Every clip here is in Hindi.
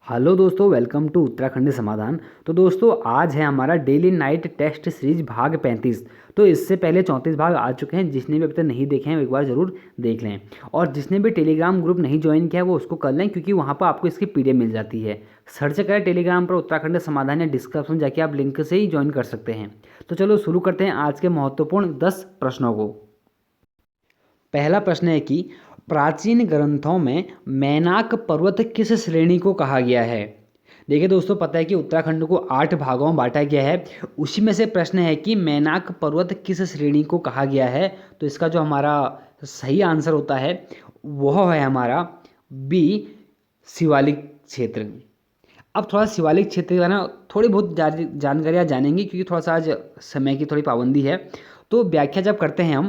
हेलो दोस्तों, वेलकम टू उत्तराखंडी समाधान। तो दोस्तों, आज है हमारा डेली नाइट टेस्ट सीरीज भाग 35। तो इससे पहले 34 भाग आ चुके हैं। जिसने भी अभी तक नहीं देखे हैं वो एक बार ज़रूर देख लें। और जिसने भी टेलीग्राम ग्रुप नहीं ज्वाइन किया है वो उसको कर लें, क्योंकि वहाँ पर आपको इसकी पीडीएफ मिल जाती है। सर्च करें टेलीग्राम पर उत्तराखंड समाधान, या डिस्क्रिप्शन में जाके आप लिंक से ही ज्वाइन कर सकते हैं। तो चलो शुरू करते हैं आज के महत्वपूर्ण 10 प्रश्नों को। पहला प्रश्न है कि प्राचीन ग्रंथों में मैनाक पर्वत किस श्रेणी को कहा गया है। देखिए दोस्तों, पता है कि उत्तराखंड को 8 भागों में बांटा गया है। उसी में से प्रश्न है कि मैनाक पर्वत किस श्रेणी को कहा गया है। तो इसका जो हमारा सही आंसर होता है वह है हमारा बी, शिवालिक क्षेत्र। अब थोड़ा शिवालिक क्षेत्र के बारे में थोड़ी बहुत जानकारियाँ जानेंगे, क्योंकि थोड़ा सा आज समय की थोड़ी पाबंदी है। तो व्याख्या जब करते हैं हम,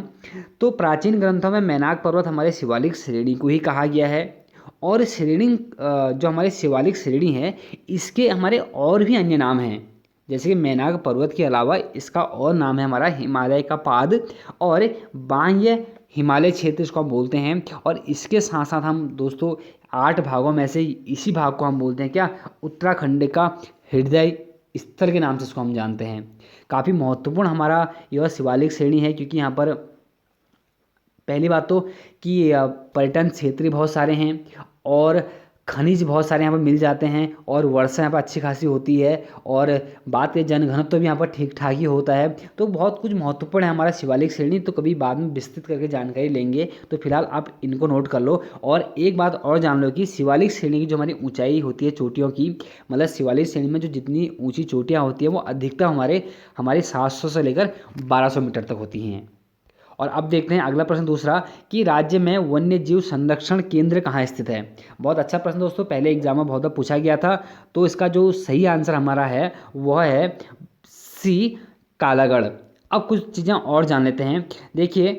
तो प्राचीन ग्रंथों में मैनाक पर्वत हमारे शिवालिक श्रेणी को ही कहा गया है। और श्रेणी जो हमारी शिवालिक श्रेणी है, इसके हमारे और भी अन्य नाम हैं। जैसे कि मैनाक पर्वत के अलावा इसका और नाम है हमारा हिमालय का पाद और बाह्य हिमालय क्षेत्र, इसको हम बोलते हैं। और इसके साथ साथ हम दोस्तों 8 भागों में से इसी भाग को हम बोलते हैं क्या, उत्तराखंड का हृदय स्थल के नाम से इसको हम जानते हैं। काफ़ी महत्वपूर्ण हमारा यह शिवालिक श्रेणी है, क्योंकि यहाँ पर पहली बात तो कि पर्यटन क्षेत्र बहुत सारे हैं और खनिज बहुत सारे यहाँ पर मिल जाते हैं और वर्षा यहाँ पर अच्छी खासी होती है। और बात करें जनघनत्व तो भी यहाँ पर ठीक ठाक ही होता है। तो बहुत कुछ महत्वपूर्ण है हमारा शिवालिक श्रेणी। तो कभी बाद में विस्तृत करके जानकारी लेंगे, तो फिलहाल आप इनको नोट कर लो। और एक बात और जान लो कि शिवालिक श्रेणी की जो हमारी ऊंचाई होती है चोटियों की, मतलब शिवालिक श्रेणी में जो जितनी ऊंची चोटियाँ होती हैं वो अधिकतर हमारे 700 से लेकर 1200 मीटर तक होती हैं। और अब देखते हैं अगला प्रश्न दूसरा, कि राज्य में वन्य जीव संरक्षण केंद्र कहाँ स्थित है। बहुत अच्छा प्रश्न दोस्तों, पहले एग्जाम में बहुत बार पूछा गया था। तो इसका जो सही आंसर हमारा है वह है सी, कालागढ़। अब कुछ चीज़ें और जान लेते हैं। देखिए,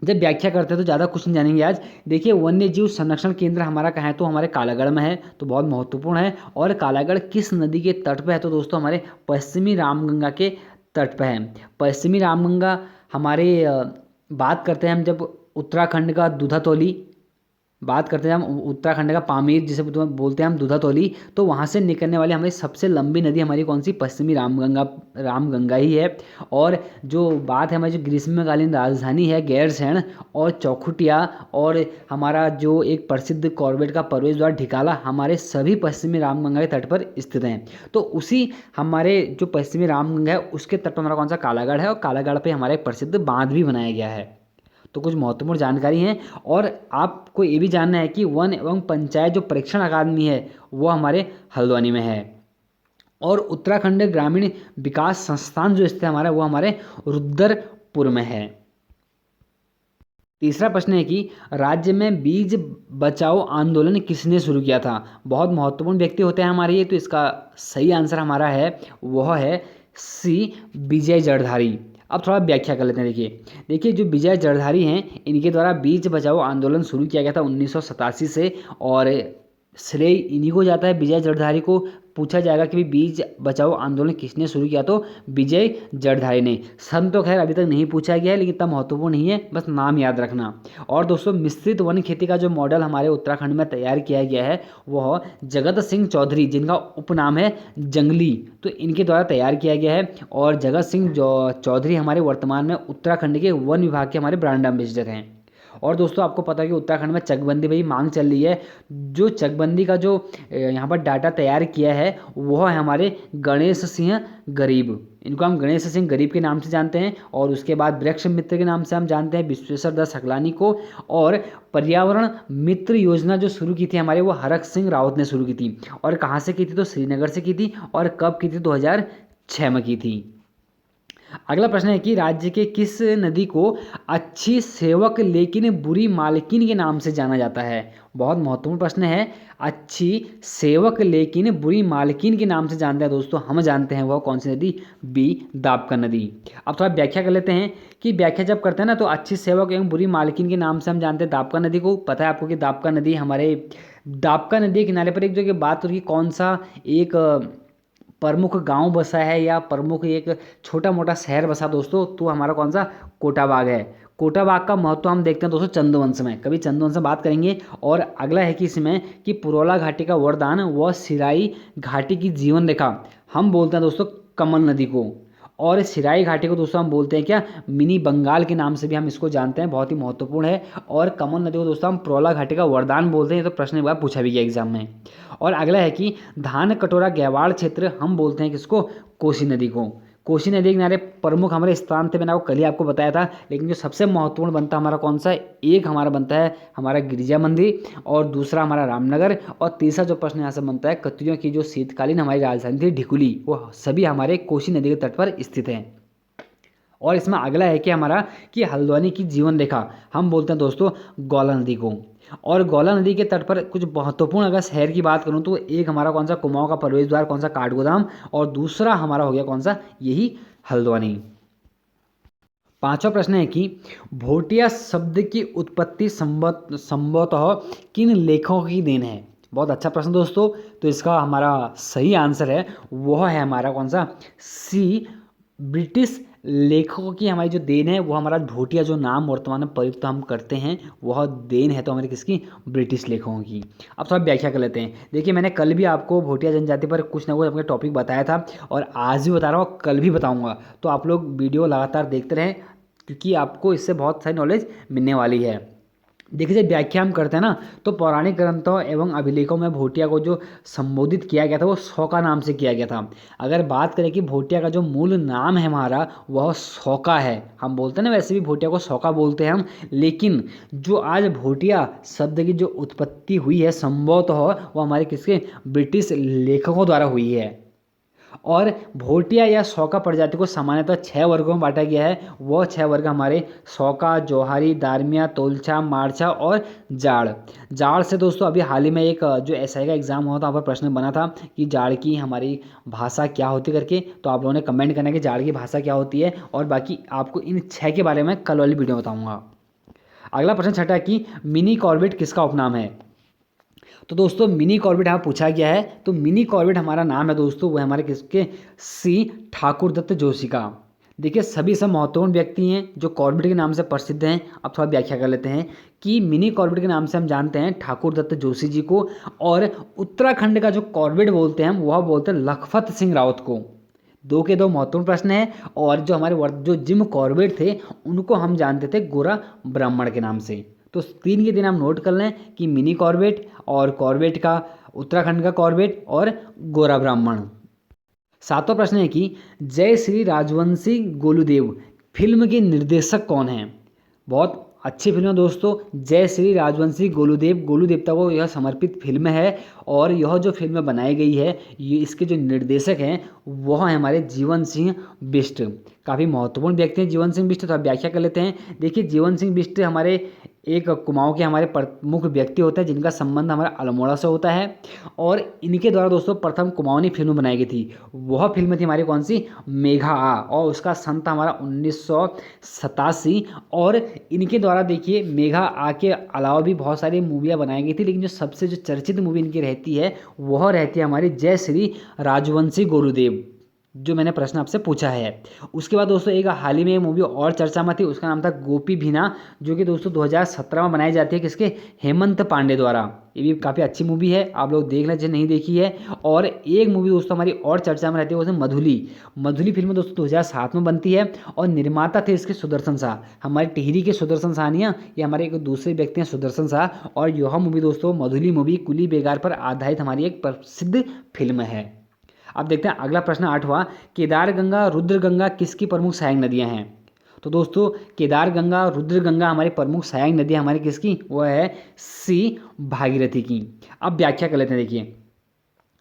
जब व्याख्या करते हैं तो ज़्यादा कुछ नहीं जानेंगे आज। देखिए, वन्य जीव संरक्षण केंद्र हमारा कहाँ है, तो हमारे कालागढ़ में है। तो बहुत महत्वपूर्ण है। और कालागढ़ किस नदी के तट पर है, तो दोस्तों हमारे पश्चिमी रामगंगा के तट पर है। पश्चिमी रामगंगा हमारे बात करते हैं हम जब उत्तराखंड का दूधातोली, बात करते हैं हम उत्तराखंड का पामीर जिसे बोलते हैं हम दूधातोली, तो वहाँ से निकलने वाली हमारी सबसे लंबी नदी हमारी कौन सी, पश्चिमी रामगंगा ही है। और जो बात है हमारी जो ग्रीष्मकालीन राजधानी है गैरसैंण और चौखुटिया, और हमारा जो एक प्रसिद्ध कॉर्बेट का प्रवेश द्वार ढिकाला, हमारे सभी पश्चिमी रामगंगा के तट पर स्थित हैं। तो उसी हमारे जो पश्चिमी रामगंगा है उसके तट पर हमारा कौन सा, कालागढ़ है। और कालागढ़ पे हमारा एक प्रसिद्ध बांध भी बनाया गया है। तो कुछ महत्वपूर्ण जानकारी है। और आपको ये भी जानना है कि वन एवं पंचायत जो परीक्षण अकादमी है वो हमारे हल्द्वानी में है। और उत्तराखंड ग्रामीण विकास संस्थान जो स्थित है हमारा, वो हमारे रुद्रपुर में है। तीसरा प्रश्न है कि राज्य में बीज बचाओ आंदोलन किसने शुरू किया था। बहुत महत्वपूर्ण व्यक्ति होते हैं हमारे ये। तो इसका सही आंसर हमारा है वह है सी, विजय जड़धारी। अब थोड़ा व्याख्या कर लेते हैं। देखिए जो विजय जड़धारी हैं, इनके द्वारा बीज बचाओ आंदोलन शुरू किया गया था 1987 से। और श्रेय इन्हीं को जाता है, विजय जड़धारी को। पूछा जाएगा कि बीज बचाओ आंदोलन किसने शुरू किया, तो विजय जड़धारी ने। सन तो खैर अभी तक नहीं पूछा गया है, लेकिन इतना महत्वपूर्ण नहीं है, बस नाम याद रखना। और दोस्तों, मिश्रित वन खेती का जो मॉडल हमारे उत्तराखंड में तैयार किया गया है वह जगत सिंह चौधरी, जिनका उपनाम है जंगली, तो इनके द्वारा तैयार किया गया है। और जगत सिंह चौधरी हमारे वर्तमान में उत्तराखंड के वन विभाग के हमारे ब्रांड एम्बेसडर हैं। और दोस्तों, आपको पता है कि उत्तराखंड में चकबंदी भाई मांग चल रही है। जो चकबंदी का जो यहाँ पर डाटा तैयार किया है वह है हमारे गणेश सिंह गरीब। इनको हम गणेश सिंह गरीब के नाम से जानते हैं। और उसके बाद वृक्ष मित्र के नाम से हम जानते हैं विश्वेश्वर दत्त सकलानी को। और पर्यावरण मित्र योजना जो शुरू की थी हमारे, वो हरक सिंह रावत ने शुरू की थी। और कहाँ से की थी, तो श्रीनगर से की थी। और कब की थी, 2006 में की थी। अगला प्रश्न है कि राज्य के किस नदी को अच्छी सेवक लेकिन बुरी मालकिन के नाम से जाना जाता है। बहुत महत्वपूर्ण प्रश्न है। अच्छी सेवक लेकिन बुरी मालकिन के नाम से जानते हैं दोस्तों, हम जानते हैं वह कौन सी नदी, बी, दाबका नदी। अब थोड़ा व्याख्या कर लेते हैं कि व्याख्या जब करते हैं ना, तो अच्छी सेवक एवं बुरी मालकिन के नाम से हम जानते हैं दाबका नदी को। पता है आपको कि दाबका नदी हमारे दाबका नदी के किनारे पर एक जगह बात हो रही, कौन सा एक प्रमुख गांव बसा है या प्रमुख एक छोटा मोटा शहर बसा दोस्तों, तो हमारा कौन सा, कोटाबाग है। कोटाबाग का महत्व हम देखते हैं दोस्तों चंदवंश में, कभी चंदवंश में बात करेंगे। और अगला है कि इसमें कि पुरोला घाटी का वरदान व सिराई घाटी की जीवन रेखा हम बोलते हैं दोस्तों कमल नदी को। और सिराई घाटी को दोस्तों हम बोलते हैं क्या, मिनी बंगाल के नाम से भी हम इसको जानते हैं, बहुत ही महत्वपूर्ण है। और कमल नदी को दोस्तों हम पुरोला घाटी का वरदान बोलते हैं, तो प्रश्न एक बार पूछा भी गया एग्जाम में। और अगला है कि धान कटोरा गहवाड़ क्षेत्र हम बोलते हैं किसको, कोसी नदी को। कोसी नदी के किनारे प्रमुख हमारे स्थान थे, मैंने आपको कल ही आपको बताया था। लेकिन जो सबसे महत्वपूर्ण बनता है हमारा कौन सा है, एक हमारा बनता है हमारा गिरिजा मंदिर, और दूसरा हमारा रामनगर, और तीसरा जो प्रश्न यहाँ से बनता है कत्यूरियों की जो शीतकालीन हमारी राजधानी थी ढिकुली, वो सभी हमारे कोसी नदी के तट पर स्थित हैं। और इसमें अगला है कि हमारा कि हल्द्वानी की जीवन रेखा हम बोलते हैं दोस्तों गौला नदी को। और गौला नदी के तट पर कुछ महत्वपूर्ण अगर शहर की बात करूं तो एक हमारा कौन सा, कुमाऊं का प्रवेश द्वार कौन सा, काठगोदाम, और दूसरा हमारा हो गया कौन सा, यही हल्द्वानी। पांचवा प्रश्न है कि भोटिया शब्द की उत्पत्ति संभवतः किन लेखकों की देन है। बहुत अच्छा प्रश्न दोस्तों। तो इसका हमारा सही आंसर है वह है हमारा कौन सा, सी, ब्रिटिश लेखकों की हमारी जो देन है वो हमारा भोटिया जो नाम वर्तमान में प्रयुक्त हम करते हैं वह देन है तो हमारी किसकी, ब्रिटिश लेखकों की। अब थोड़ा व्याख्या कर लेते हैं। देखिए मैंने कल भी आपको भोटिया जनजाति पर कुछ ना कुछ अपने टॉपिक बताया था, और आज भी बता रहा हूँ, कल भी बताऊँगा। तो आप लोग वीडियो लगातार देखते रहें, क्योंकि आपको इससे बहुत सारी नॉलेज मिलने वाली है। देखिए जब व्याख्या हम करते हैं ना, तो पौराणिक ग्रंथों एवं अभिलेखों में भोटिया को जो संबोधित किया गया था वो शौका नाम से किया गया था। अगर बात करें कि भोटिया का जो मूल नाम है हमारा वह शौका है, हम बोलते हैं ना, वैसे भी भोटिया को शौका बोलते हैं हम। लेकिन जो आज भोटिया शब्द की जो उत्पत्ति हुई है संभवतः वो हमारे किसके, ब्रिटिश लेखकों द्वारा हुई है। और भोटिया या शौका प्रजाति को सामान्यतः 6 वर्गों में बांटा गया है। वह 6 वर्ग हमारे शौका, जोहारी, दारमिया, तोलछा, मारछा और जाड़। जाड़ से दोस्तों अभी हाल ही में एक जो एसआई का एग्जाम हुआ था वहाँ पर प्रश्न बना था कि जाड़ की हमारी भाषा क्या होती करके, तो आप लोगों ने कमेंट करना कि जाड़ की भाषा क्या होती है, और बाकी आपको इन 6 के बारे में कल वाली वीडियो में बताऊँगा। अगला प्रश्न छठा कि मिनी कॉर्बेट किसका उपनाम है। तो दोस्तों मिनी कॉर्बेट यहाँ पूछा गया है, तो मिनी कॉर्बेट हमारा नाम है दोस्तों, वो हमारे किसके, सी, ठाकुर दत्त जोशी का। देखिए सभी सब महत्वपूर्ण व्यक्ति हैं जो कॉर्बेट के नाम से प्रसिद्ध हैं। अब थोड़ा व्याख्या कर लेते हैं कि मिनी कॉर्बेट के नाम से हम जानते हैं ठाकुर दत्त जोशी जी को, और उत्तराखंड का जो कॉर्बेट बोलते हैं हम वह बोलते हैं लखपत सिंह रावत को। दो के दो महत्वपूर्ण प्रश्न है। और जो हमारे जो जिम कॉर्बेट थे उनको हम जानते थे गोरा ब्राह्मण के नाम से। तो 3 के दिन हम नोट कर लें कि मिनी कॉर्बेट, और कॉर्बेट का, उत्तराखंड का कॉर्बेट, और गोरा ब्राह्मण। 7वां प्रश्न है कि जय श्री राजवंशी गोलूदेव फिल्म के निर्देशक कौन हैं। बहुत अच्छी फिल्म है दोस्तों, जय श्री राजवंशी गोलूदेव, गोलू देवता को यह समर्पित फिल्म है। और यह जो फिल्म बनाई गई है ये इसके जो निर्देशक हैं वह है हमारे जीवन सिंह बिष्ट। काफ़ी महत्वपूर्ण व्यक्ति हैं जीवन सिंह बिष्ट। तो आप व्याख्या कर लेते हैं। देखिए जीवन सिंह बिष्ट हमारे एक कुमाऊं के हमारे प्रमुख व्यक्ति होते हैं जिनका संबंध हमारा अल्मोड़ा से होता है, और इनके द्वारा दोस्तों प्रथम कुमाऊनी फिल्म बनाई गई थी। वह फिल्म थी हमारी कौन सी, मेघा आ, और उसका सन था हमारा 1987। और इनके द्वारा देखिए मेघा आ के अलावा भी बहुत सारी मूवियाँ बनाई गई थी, लेकिन जो सबसे जो चर्चित मूवी इनकी रहती है वह रहती है हमारी जय श्री राजवंशी गोलूदेव, जो मैंने प्रश्न आपसे पूछा है। उसके बाद दोस्तों एक हाल ही में एक मूवी और चर्चा में थी, उसका नाम था गोपी भीना, जो कि दोस्तों 2017 में बनाई जाती है किसके, हेमंत पांडे द्वारा। ये भी काफ़ी अच्छी मूवी है, आप लोग देख लें जो नहीं देखी है। और एक मूवी दोस्तों हमारी और चर्चा में रहती है, वो है मधुली। मधुली फिल्म दोस्तों 2007 में बनती है, और निर्माता थे इसके सुदर्शन शाह, हमारे टिहरी के सुदर्शन शाह नहीं है, ये हमारे एक दूसरे व्यक्ति हैं सुदर्शन शाह। और यह मूवी दोस्तों मधुली मूवी कुली बेगार पर आधारित हमारी एक प्रसिद्ध फिल्म है। अब देखते हैं अगला प्रश्न 8वां, केदार गंगा रुद्र गंगा किसकी प्रमुख सहायक नदियां हैं। तो दोस्तों केदार गंगा रुद्र गंगा हमारी प्रमुख सहायक नदियां हमारी किसकी, वह है सी, भागीरथी की। अब व्याख्या कर लेते हैं। देखिए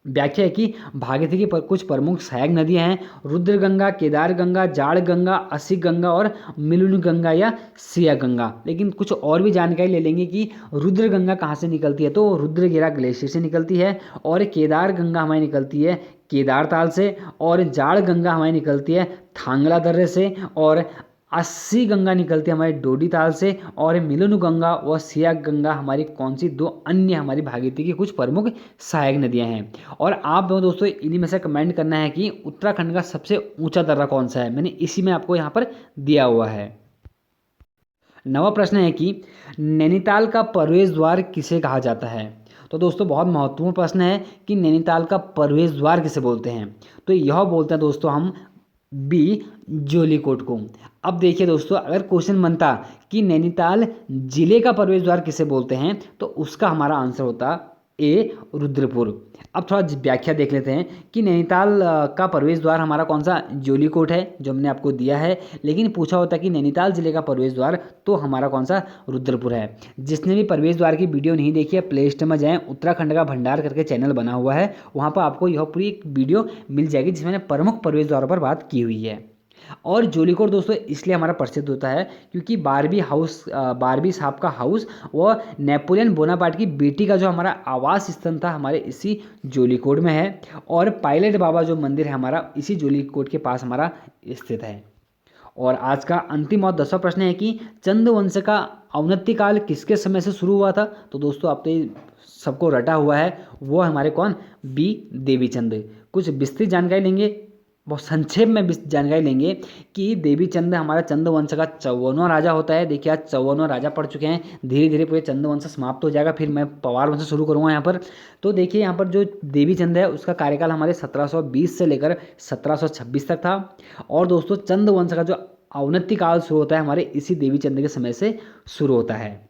व्याख्या है कि भागीरथी की कुछ प्रमुख सहायक नदियां हैं, रुद्र गंगा, केदार गंगा, जाड़ गंगा, असी गंगा और मिलुन गंगा या सिया गंगा। लेकिन कुछ और भी जानकारी ले लेंगे कि रुद्र गंगा कहाँ से निकलती है, तो रुद्रगिरा ग्लेशियर से निकलती है, और केदार गंगा हमारी निकलती है केदार ताल से, और जाड़ गंगा हमारी निकलती है थांगला दर्रे से, और 80 गंगा निकलती है हमारी डोडी ताल से, और मिलन गंगा व सिया गंगा हमारी कौन सी दो अन्य हमारी भागीरथी की कुछ प्रमुख सहायक नदियां हैं। और आप दोस्तों इन्हीं में से कमेंट करना है कि उत्तराखंड का सबसे ऊंचा दर्रा कौन सा है, मैंने इसी में आपको यहाँ पर दिया हुआ है। 9वां प्रश्न है कि नैनीताल का प्रवेश द्वार किसे कहा जाता है। तो दोस्तों बहुत महत्वपूर्ण प्रश्न है कि नैनीताल का प्रवेश द्वार किसे बोलते हैं। तो यह बोलते हैं दोस्तों हम बी जोलीकोट को। अब देखिए दोस्तों, अगर क्वेश्चन बनता कि नैनीताल जिले का प्रवेश द्वार किसे बोलते हैं तो उसका हमारा आंसर होता ए रुद्रपुर। अब थोड़ा व्याख्या देख लेते हैं कि नैनीताल का प्रवेश द्वार हमारा कौन सा, जोलीकोट है जो हमने आपको दिया है। लेकिन पूछा होता कि नैनीताल जिले का प्रवेश द्वार तो हमारा कौन सा, रुद्रपुर है। जिसने भी प्रवेश द्वार की वीडियो नहीं देखी है प्ले स्टोर में जाएं, उत्तराखंड का भंडार करके चैनल बना हुआ है, वहाँ पर आपको यह पूरी एक वीडियो मिल जाएगी जिसमें मैंने प्रमुख प्रवेश द्वारों पर बात की हुई है। और जोलीकोट दोस्तों इसलिए हमारा प्रसिद्ध होता है क्योंकि बारबी साहब का हाउस व नेपोलियन बोनापार्ट की बेटी का जो हमारा आवास स्थल था हमारे इसी जोलीकोट में है। और पायलट बाबा जो मंदिर है हमारा इसी जोलीकोट के पास हमारा स्थित है। और आज का अंतिम और 10वां प्रश्न है कि चंद वंश का अवनति काल किसके समय से शुरू हुआ था। तो दोस्तों आप तो सबको रटा हुआ है, वो हमारे कौन, बी देवीचंद। कुछ विस्तृत जानकारी लेंगे, बहुत संक्षेप में जानकारी लेंगे कि देवीचंद हमारा चंद वंश का 54वां राजा होता है। देखिए आज 54वां राजा पढ़ चुके हैं, धीरे धीरे पूरे चंद वंश समाप्त हो जाएगा, फिर मैं पवार वंश शुरू करूँगा यहाँ पर। तो देखिए यहाँ पर जो देवीचंद है उसका कार्यकाल हमारे 1720 से लेकर 1726 तक था। और दोस्तों चंद वंश का जो अवनति काल शुरू होता है हमारे इसी देवीचंद के समय से शुरू होता है।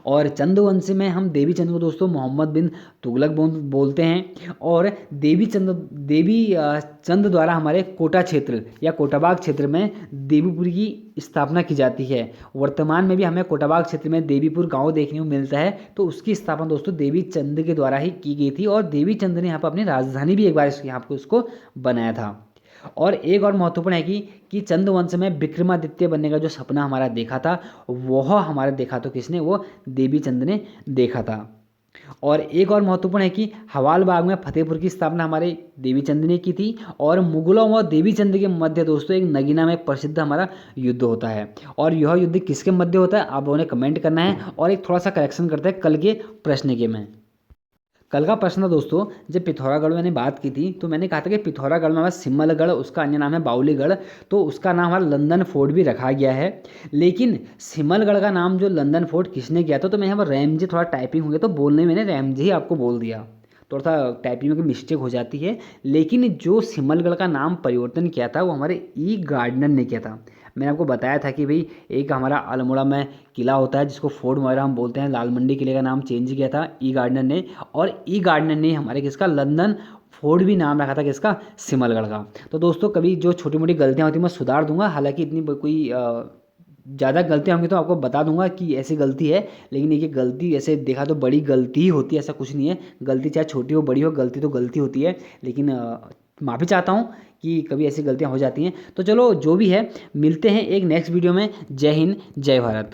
और चंद में हम देवीचंद को दोस्तों मोहम्मद बिन तुगलक बोलते हैं। और देवी चंद द्वारा हमारे कोटा क्षेत्र या कोटाबाग क्षेत्र में देवीपुर की स्थापना की जाती है। वर्तमान में भी हमें कोटाबाग क्षेत्र में देवीपुर गांव देखने को मिलता है, तो उसकी स्थापना दोस्तों देवीचंद के द्वारा ही की गई थी। और देवीचंद ने यहाँ पर अपनी राजधानी भी एक बार यहाँ पर उसको बनाया था। और एक और महत्वपूर्ण है कि चंद वंश में विक्रमादित्य बनने का जो सपना हमारा देखा था वह हमारा देखा तो किसने, वो देवीचंद ने देखा था। और एक और महत्वपूर्ण है कि हवाल बाग में फतेहपुर की स्थापना हमारे देवीचंद ने की थी। और मुगलों व देवीचंद के मध्य दोस्तों एक नगीना में प्रसिद्ध हमारा युद्ध होता है। और यह युद्ध किसके मध्य होता है आप उन्हें कमेंट करना है। और एक थोड़ा सा करेक्शन करते हैं कल के प्रश्न के में। कल का प्रश्न था दोस्तों, जब पिथौरागढ़ मैंने बात की थी तो मैंने कहा था कि पिथौरागढ़ में हमारा सिमलगढ़, उसका अन्य नाम है बाउलीगढ़, तो उसका नाम हमारा लंदन फोर्ट भी रखा गया है। लेकिन सिमलगढ़ का नाम जो लंदन फोर्ट किसने किया था, तो मैं यहाँ पर रैमजे, थोड़ा टाइपिंग हो गया तो बोलने में मैंने रैमजे ही आपको बोल दिया, थोड़ा सा टाइपिंग में मिस्टेक हो जाती है। लेकिन जो सिमलगढ़ का नाम परिवर्तन किया था वो हमारे ई गार्डनर ने किया था। मैंने आपको बताया था कि भाई एक हमारा अल्मोड़ा में किला होता है जिसको फोर्ट वगैरह हम बोलते हैं, लाल मंडी किले का नाम चेंज किया था ई गार्डनर ने। और ई गार्डनर ने हमारे किसका, लंदन फोर्ट भी नाम रखा था किसका, सिमलगढ़ का। तो दोस्तों कभी जो छोटी मोटी गलतियाँ होती हैं मैं सुधार दूंगा, हालांकि इतनी कोई ज़्यादा गलतियाँ होंगी तो आपको बता दूंगा कि ऐसी गलती है। लेकिन ये गलती ऐसे देखा तो बड़ी गलती ही होती है, ऐसा कुछ नहीं है। गलती चाहे छोटी हो बड़ी हो, गलती तो गलती होती है। लेकिन माफ़ी चाहता हूँ कि कभी ऐसी गलतियाँ हो जाती हैं। तो चलो जो भी है, मिलते हैं एक नेक्स्ट वीडियो में। जय हिंद, जय भारत।